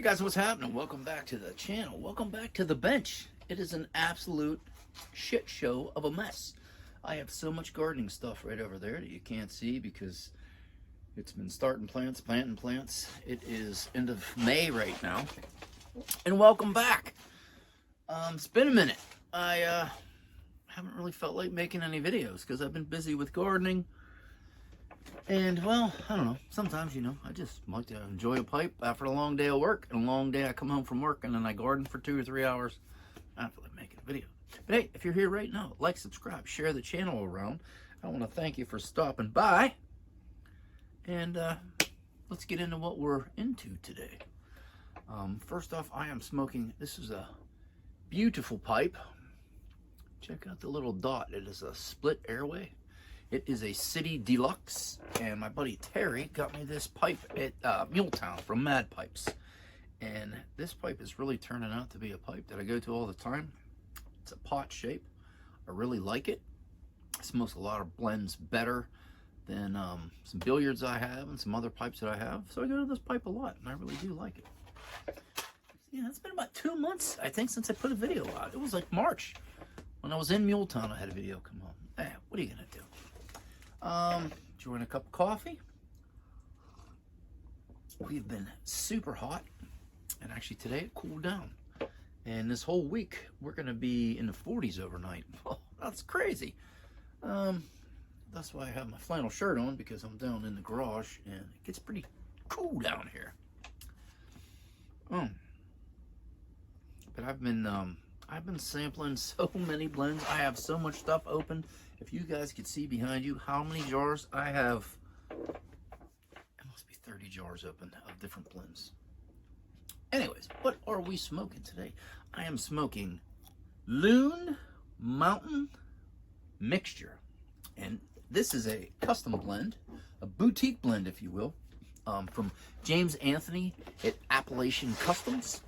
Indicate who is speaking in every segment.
Speaker 1: Guys, what's happening? Welcome back to the channel. Welcome back to the bench. It is an absolute shit show of a mess. I have so much gardening stuff right over there that you can't see because it's been starting plants, planting plants. It is end of May right now. And welcome back. It's been a minute. I haven't really felt like making any videos because I've been busy with gardening. And, well, I don't know. Sometimes, I just like to enjoy a pipe after a long day of work. And a long day, I come home from work and then I garden for 2 or 3 hours. I don't feel like making a video. But hey, if you're here right now, like, subscribe, share the channel around. I want to thank you for stopping by. And let's get into what we're into today. First off, I am smoking. This is a beautiful pipe. Check out the little dot. It is a split airway. It is a City Deluxe, and my buddy Terry got me this pipe at Muletown from Mad Pipes. And this pipe is really turning out to be a pipe that I go to all the time. It's a pot shape. I really like it. It smokes a lot of blends better than some billiards I have and some other pipes that I have. So I go to this pipe a lot, and I really do like it. Yeah, it's been about 2 months, I think, since I put a video out. It was like March. When I was in Muletown, I had a video come on. Hey, what are you going to do? Enjoying a cup of coffee. We've been super hot, and actually today it cooled down. And this whole week we're going to be in the 40s overnight. Oh, that's crazy. That's why I have my flannel shirt on, because I'm down in the garage and it gets pretty cool down here. But I've been sampling so many blends. I have so much stuff open. If you guys could see behind you how many jars I have, it must be 30 jars open of different blends. Anyways, what are we smoking today? I am smoking Loon Mountain Mixture. And this is a custom blend, a boutique blend, if you will, from James Anthony at Appalachian Customs.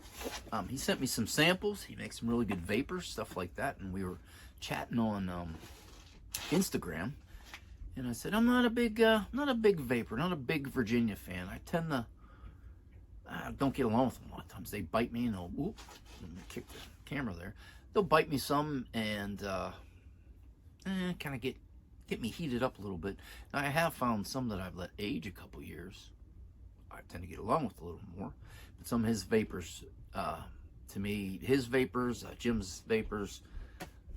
Speaker 1: He sent me some samples. He makes some really good vapors, stuff like that. And we were chatting on Instagram, and I said, I'm not a big vapor, not a big Virginia fan. I tend to don't get along with them a lot of times. They bite me, and they'll whoop, let me kick the camera there. They'll bite me some, and kind of get me heated up a little bit. Now, I have found some that I've let age a couple years. I tend to get along with a little more, but some of his vapors, to me, his vapors, Jim's vapors,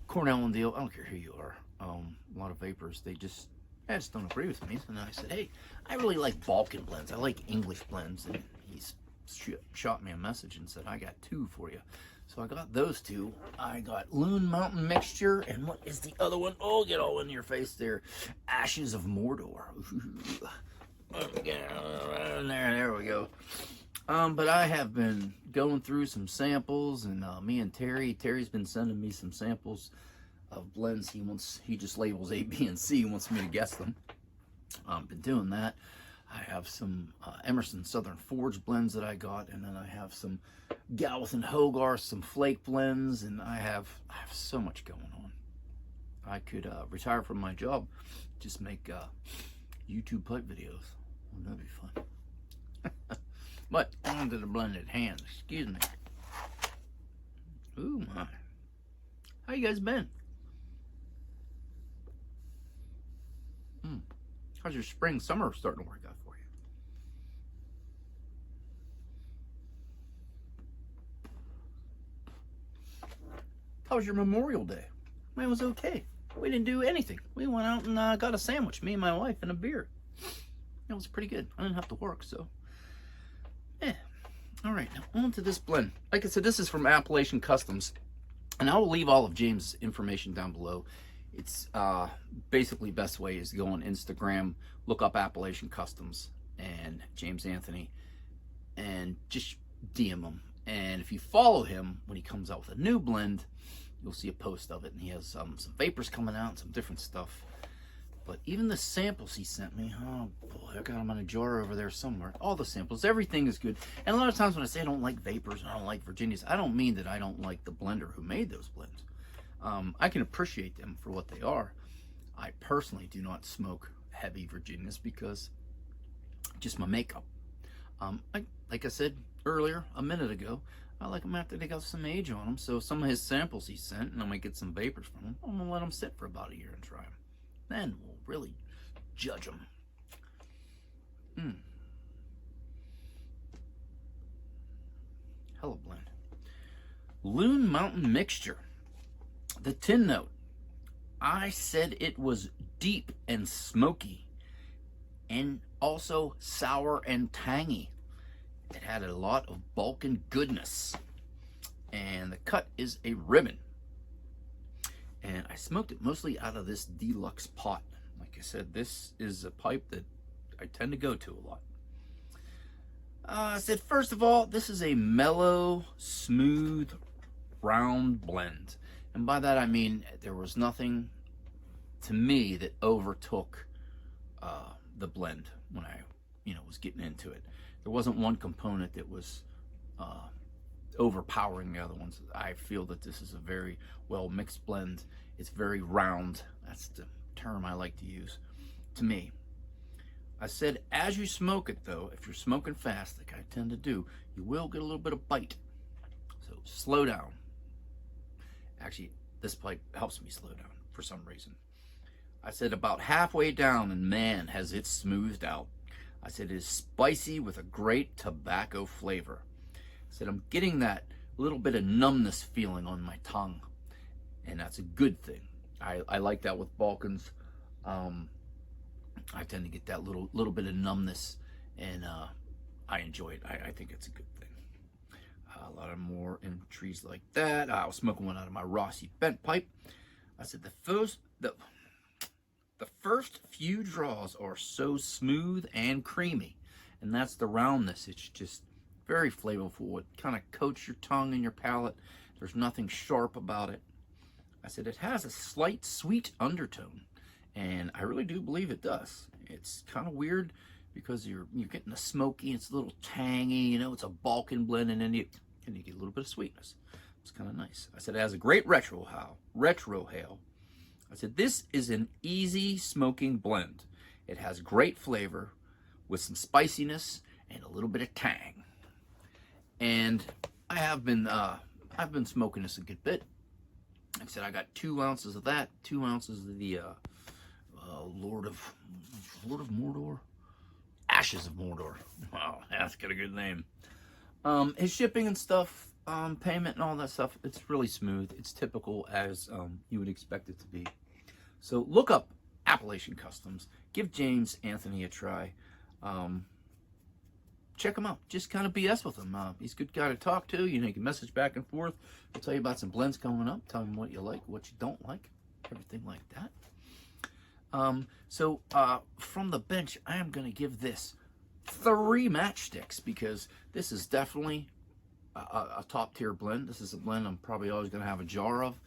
Speaker 1: Cornell and Deal, I don't care who you are. A lot of vapors, I just don't agree with me. And I said, hey, I really like Balkan blends. I like English blends. And he's shot me a message and said, I got 2 for you. So I got those 2. I got Loon Mountain Mixture, and what is the other one? Oh, get all in your face there. Ashes of Mordor. There we go. But I have been going through some samples, and me and Terry's been sending me some samples of blends. He just labels A, B, and C. He wants me to guess them. Been doing that. I have some Emerson Southern Forge blends that I got, and then I have some Galveston and Hogarth, some flake blends, and I have so much going on. I could retire from my job, just make YouTube pipe videos. Wouldn't that be fun? But on to the blended hand. Excuse me. Ooh my. How you guys been? How's your spring, summer starting to work out for you? How was your Memorial Day? Mine was okay. We didn't do anything. We went out and got a sandwich, me and my wife, and a beer. It was pretty good. I didn't have to work, so yeah. All right, now on to this blend. Like I said, this is from Appalachian Customs, and I will leave all of James' information down below. It's basically best way is to go on Instagram, look up Appalachian Customs and James Anthony, and just DM him. And if you follow him, when he comes out with a new blend, you'll see a post of it. And he has some vapors coming out and some different stuff. But even the samples he sent me, oh boy, I got them in a jar over there somewhere. All the samples, everything is good. And a lot of times when I say I don't like vapors and I don't like Virginias, I don't mean that I don't like the blender who made those blends. I can appreciate them for what they are. I personally do not smoke heavy Virginias because just my makeup. Like I said earlier, a minute ago. I like them after they got some age on them. So some of his samples he sent, and I might get some vapors from them. I'm gonna let them sit for about a year and try them. Then we'll really judge them. Hella blend. Loon Mountain Mixture. The tin note. I said it was deep and smoky, and also sour and tangy. It had a lot of Balkan goodness, and the cut is a ribbon. And I smoked it mostly out of this deluxe pot. Like I said, this is a pipe that I tend to go to a lot. I said, first of all, this is a mellow, smooth, round blend. And by that I mean there was nothing to me that overtook the blend when I was getting into it. There wasn't one component that was overpowering the other ones. I feel that this is a very well mixed blend. It's very round. That's the term I like to use to me. I said, as you smoke it though, if you're smoking fast, like I tend to do, you will get a little bit of bite. So slow down. Actually, this pipe helps me slow down for some reason. I said about halfway down, and man, has it smoothed out. I said it is spicy with a great tobacco flavor. I said I'm getting that little bit of numbness feeling on my tongue, and that's a good thing. I like that with Balkans. I tend to get that little bit of numbness, and I enjoy it. I think it's a good thing. A lot of more entries like that. I was smoking one out of my Rossi bent pipe. I said the first few draws are so smooth and creamy, and that's the roundness. It's just very flavorful. It kind of coats your tongue and your palate. There's nothing sharp about it. I said it has a slight sweet undertone, and I really do believe it does. It's kind of weird because you're getting the smoky, it's a little tangy, it's a Balkan blend, and then you get a little bit of sweetness. It's kind of nice. I said it has a great retrohale. I said this is an easy smoking blend. It has great flavor with some spiciness and a little bit of tang. And I've been smoking this a good bit. Like I said, I got 2 ounces of that, 2 ounces of the Lord of Mordor, Ashes of Mordor. Wow, that's got a good name. His shipping and stuff, payment and all that stuff, it's really smooth. It's typical as you would expect it to be. So look up Appalachian Customs. Give James Anthony a try. Check him out. Just kind of BS with him. He's a good guy to talk to. You can message back and forth. He'll tell you about some blends coming up. Tell him what you like, what you don't like, everything like that. From the bench, I am going to give this 3 matchsticks because this is definitely a top tier blend. This is a blend I'm probably always going to have a jar of.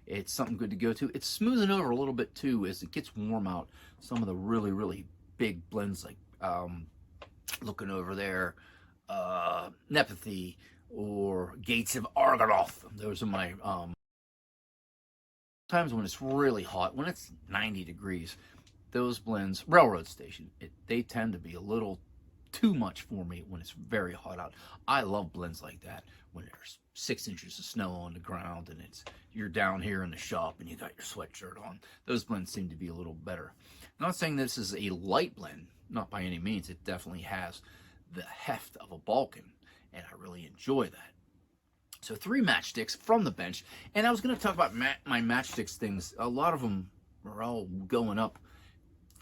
Speaker 1: It's something good to go to. It's smoothing over a little bit too as it gets warm out. Some of the really, really big blends like looking over there, Nepenthe or Gates of Argonoth. Those are my times when it's really hot, when it's 90 degrees. Those blends, Railroad Station, they tend to be a little too much for me when it's very hot out. I love blends like that when there's 6 inches of snow on the ground and you're down here in the shop and you got your sweatshirt on. Those blends seem to be a little better. I'm not saying this is a light blend, not by any means. It definitely has the heft of a Balkan, and I really enjoy that. So 3 matchsticks from the bench, and I was going to talk about my matchsticks things. A lot of them are all going up.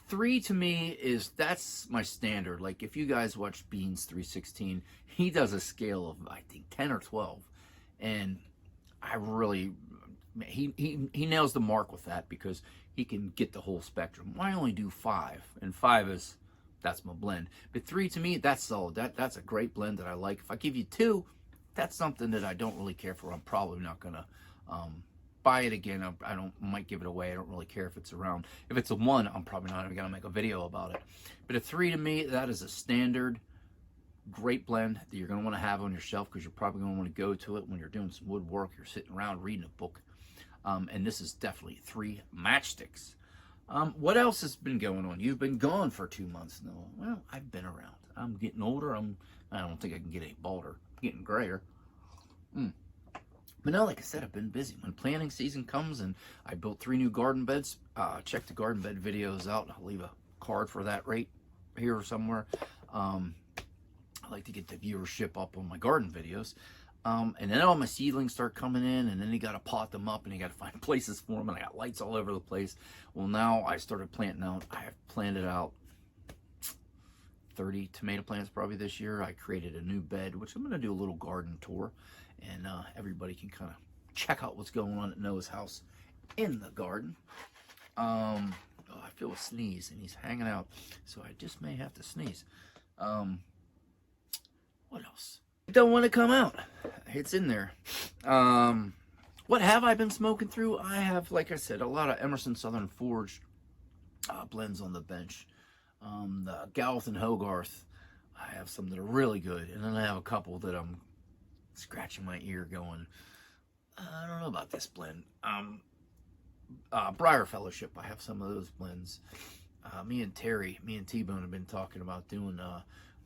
Speaker 1: 3 to me that's my standard. Like if you guys watch Beans 316, he does a scale of I think 10 or 12, and I really he nails the mark with that because he can get the whole spectrum. I only do 5, and 5 that's my blend. But 3 to me, that's solid. That's a great blend that I like. If I give you 2, that's something that I don't really care for. I'm probably not gonna buy it again. I might give it away. I don't really care if it's around. If it's a 1, I'm probably not even gonna make a video about it. But a 3 to me, that is a standard great blend that you're gonna want to have on your shelf because you're probably gonna want to go to it when you're doing some woodwork, you're sitting around reading a book. And this is definitely 3 matchsticks. What else has been going on? You've been gone for 2 months now. Well, I've been around. I'm getting older. I don't think I can get any balder. getting grayer. But now, like I said, I've been busy. When planting season comes and I built 3 new garden beds, check the garden bed videos out. I'll leave a card for that right here somewhere. I like to get the viewership up on my garden videos. And then all my seedlings start coming in, and then you got to pot them up, and you got to find places for them, and I got lights all over the place. Well, now I started planting out. I have planted out 30 tomato plants probably this year. I created a new bed, which I'm going to do a little garden tour, and everybody can kind of check out what's going on at Noah's house in the garden. Oh, I feel a sneeze, and he's hanging out, so I just may have to sneeze. What else? It don't want to come out. It's in there. What have I been smoking through? I have, like I said, a lot of Emerson Southern Forge blends on the bench. The Gallup and Hogarth, I have some that are really good, and then I have a couple that I'm scratching my ear going, I don't know about this blend. Briar Fellowship, I have some of those blends. Me and T-Bone have been talking about doing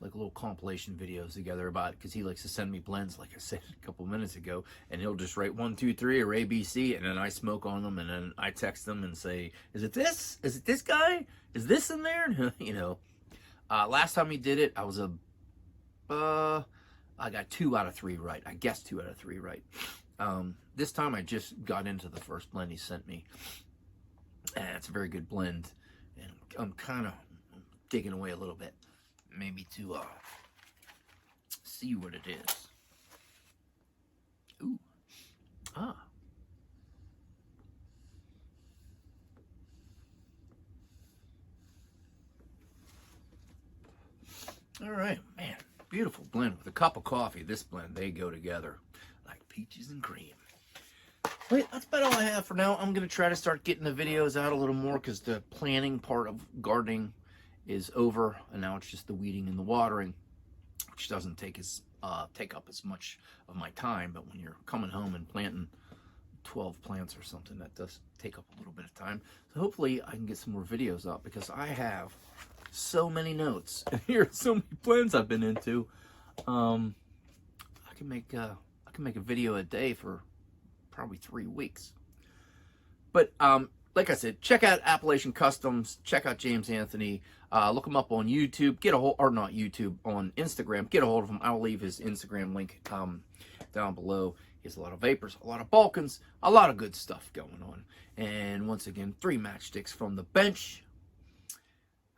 Speaker 1: like little compilation videos together about it, because he likes to send me blends, like I said a couple minutes ago, and he'll just write 1, 2, 3 or ABC, and then I smoke on them, and then I text them and say, is it this? Is it this guy? Is this in there? You know, last time he did it, I was I got 2 out of 3 right. I guessed 2 out of 3 right. This time I just got into the first blend he sent me, and it's a very good blend, and I'm kind of digging away a little bit, maybe to see what it is. Ooh. Ah. All right, man. Beautiful blend with a cup of coffee. This blend, they go together like peaches and cream. Wait, that's about all I have for now. I'm going to try to start getting the videos out a little more, because the planning part of gardening is over, and now it's just the weeding and the watering, which doesn't take up as much of my time. But when you're coming home and planting 12 plants or something, that does take up a little bit of time. So hopefully I can get some more videos up, because I have so many notes, and here are so many plants I've been into. I can make a video a day for probably 3 weeks. But like I said, check out Appalachian Customs, check out James Anthony, look him up on YouTube, not YouTube, on Instagram, get a hold of him. I'll leave his Instagram link down below. He has a lot of vapors, a lot of balkans, a lot of good stuff going on. And once again, 3 matchsticks from the bench.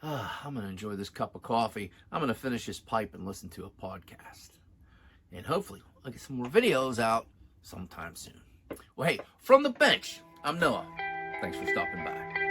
Speaker 1: I'm going to enjoy this cup of coffee. I'm going to finish this pipe and listen to a podcast. And hopefully I'll get some more videos out sometime soon. Well, hey, from the bench, I'm Noah. Thanks for stopping by.